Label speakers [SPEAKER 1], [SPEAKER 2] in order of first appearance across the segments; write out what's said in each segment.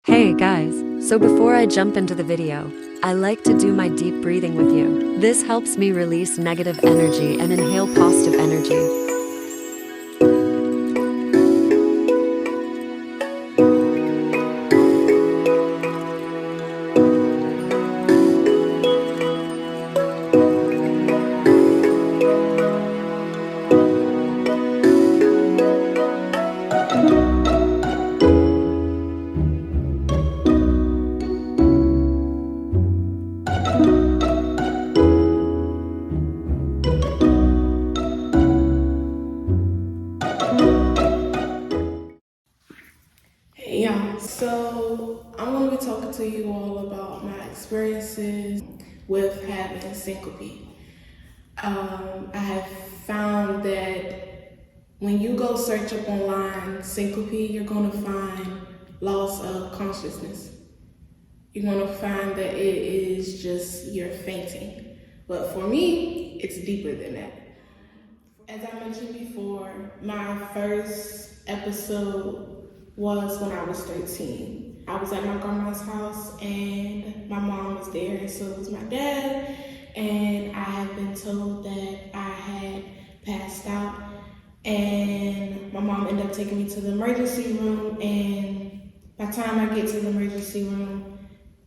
[SPEAKER 1] Hey guys, so before I jump into the video, I like to do my deep breathing with you. This helps me release negative energy and inhale positive energy.
[SPEAKER 2] Hey y'all, so I'm going to be talking to you all about my experiences with having syncope. I have found that when you go search up online syncope, you're going to find loss of consciousness. You're going to find that it is just you're fainting. But for me, it's deeper than that. As I mentioned before, my first episode was when I was 13. I was at my grandma's house and my mom was there and so was my dad. And I had been told that I had passed out. And my mom ended up taking me to the emergency room. And by the time I get to the emergency room,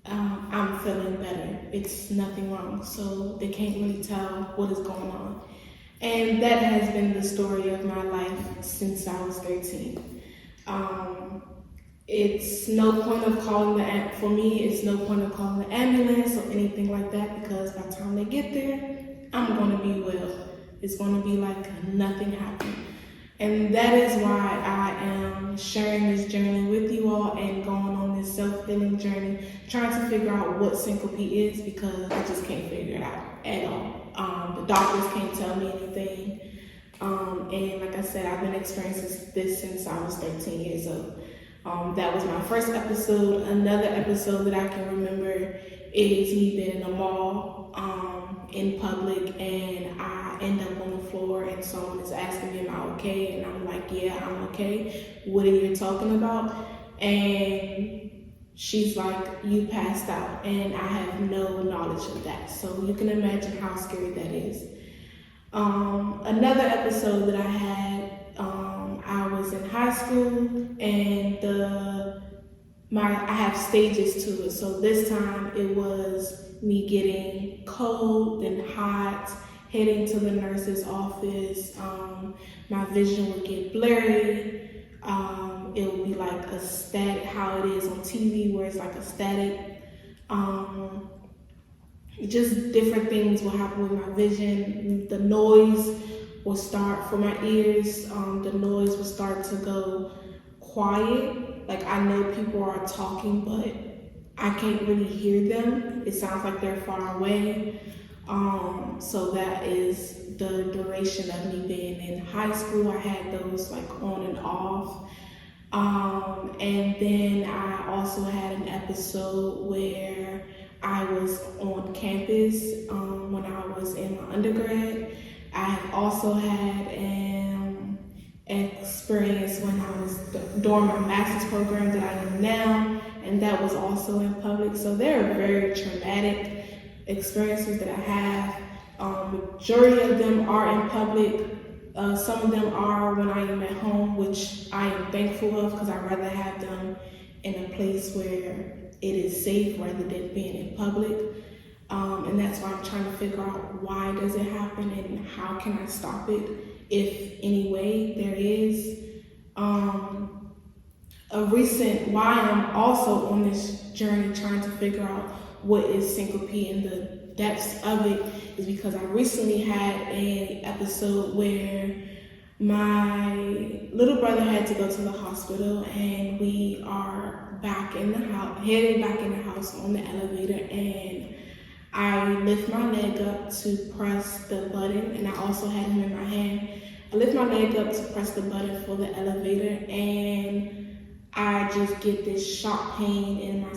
[SPEAKER 2] I'm feeling better. It's nothing wrong. So they can't really tell what is going on. And that has been the story of my life since I was 13. It's no point of calling for me, it's no point of calling the ambulance or anything like that because by the time they get there, I'm going to be well. It's going to be like nothing happened. And that is why I am sharing this journey with you all and going on this self-healing journey, trying to figure out what syncope is because I just can't figure it out at all. The doctors can't tell me anything. And like I said, I've been experiencing this since I was 13 years old. That was my first episode. Another episode that I can remember is me being in a mall in public and I end up on the floor and someone is asking me, am I okay? And I'm like, yeah, I'm okay. What are you talking about? And she's like, you passed out. And I have no knowledge of that. So you can imagine how scary that is. Another episode that I had, I was in high school and I have stages to it. So this time it was me getting cold and hot, heading to the nurse's office. My vision would get blurry. It would be like a static, how it is on TV where it's like a static. Just different things will happen with my vision. The noise will start for my ears. The noise will start to go quiet. Like I know people are talking, but I can't really hear them. It sounds like they're far away. So that is the duration of me being in high school. I had those like on and off. And then I also had an episode where I was on campus when I was in my undergrad. I have also had an experience when I was during my master's program that I am now, and that was also in public. So there are very traumatic experiences that I have. Majority of them are in public. Some of them are when I am at home, which I am thankful of because I'd rather have them in a place where it is safe rather than being in public. And that's why I'm trying to figure out why does it happen and how can I stop it, if any way there is. A recent why I'm also on this journey trying to figure out what is syncope and the depths of it is because I recently had an episode where my little brother had to go to the hospital and we are back in the house, headed back in the house on the elevator, and I lift my leg up to press the button, and I also had him in my hand. I lift my leg up to press the button for the elevator, and I just get this sharp pain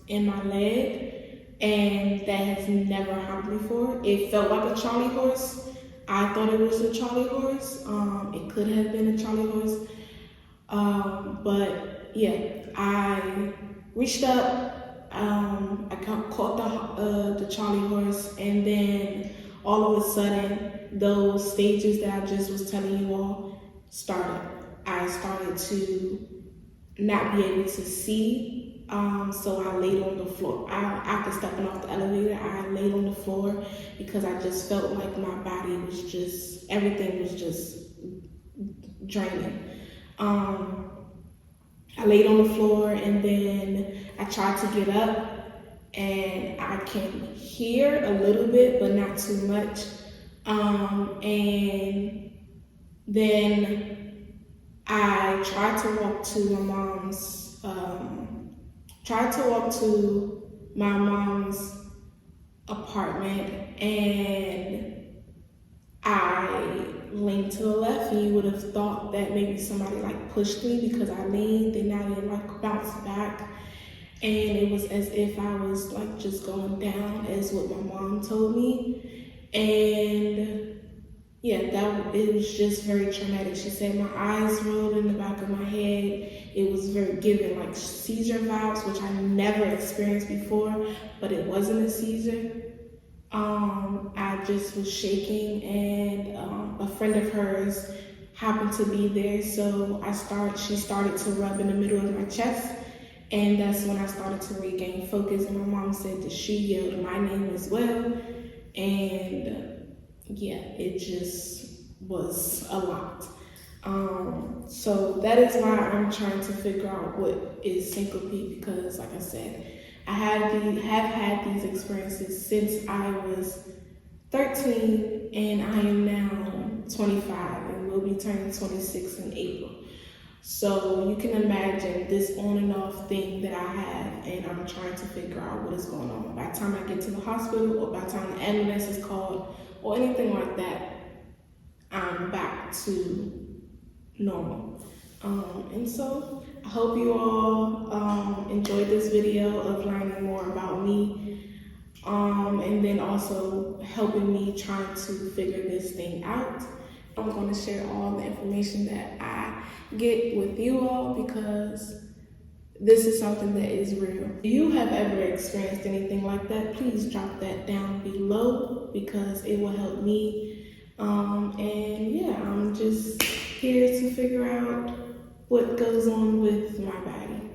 [SPEAKER 2] in my leg, and that has never happened before. It felt like a Charlie horse. I thought it was a Charlie horse. It could have been a Charlie horse. But yeah, I reached up. I caught the Charlie horse, and then all of a sudden, those stages that I just was telling you all started. I started to not be able to see, so I laid on the floor. After stepping off the elevator, I laid on the floor because I just felt like my body was just, everything was just draining. I laid on the floor, and then I tried to get up, and I can hear a little bit, but not too much. And then I tried to walk to my mom's apartment, and I leaned to the left, and you would have thought that maybe somebody like pushed me because I leaned, and I didn't like bounce back. And it was as if I was like just going down, as what my mom told me. And yeah, it was just very traumatic. She said my eyes rolled in the back of my head. It was very giving like seizure vibes, which I never experienced before, but it wasn't a seizure. I just was shaking, and a friend of hers happened to be there, so she started to rub in the middle of my chest, and that's when I started to regain focus. And my mom said that she yelled my name as well, and yeah, it just was a lot. So that is why I'm trying to figure out what is syncope, because like I said, I have had these experiences since I was 13, and I am now 25 and will be turning 26 in April. So you can imagine this on and off thing that I have, and I'm trying to figure out what is going on. By the time I get to the hospital, or by the time the ambulance is called, or anything like that, I'm back to normal. And so I hope you all enjoyed this video of learning more about me, and then also helping me trying to figure this thing out. I'm going to share all the information that I get with you all, because this is something that is real. If you have ever experienced anything like that, please drop that down below, because it will help me. And yeah, I'm just here to figure out what goes on with my body.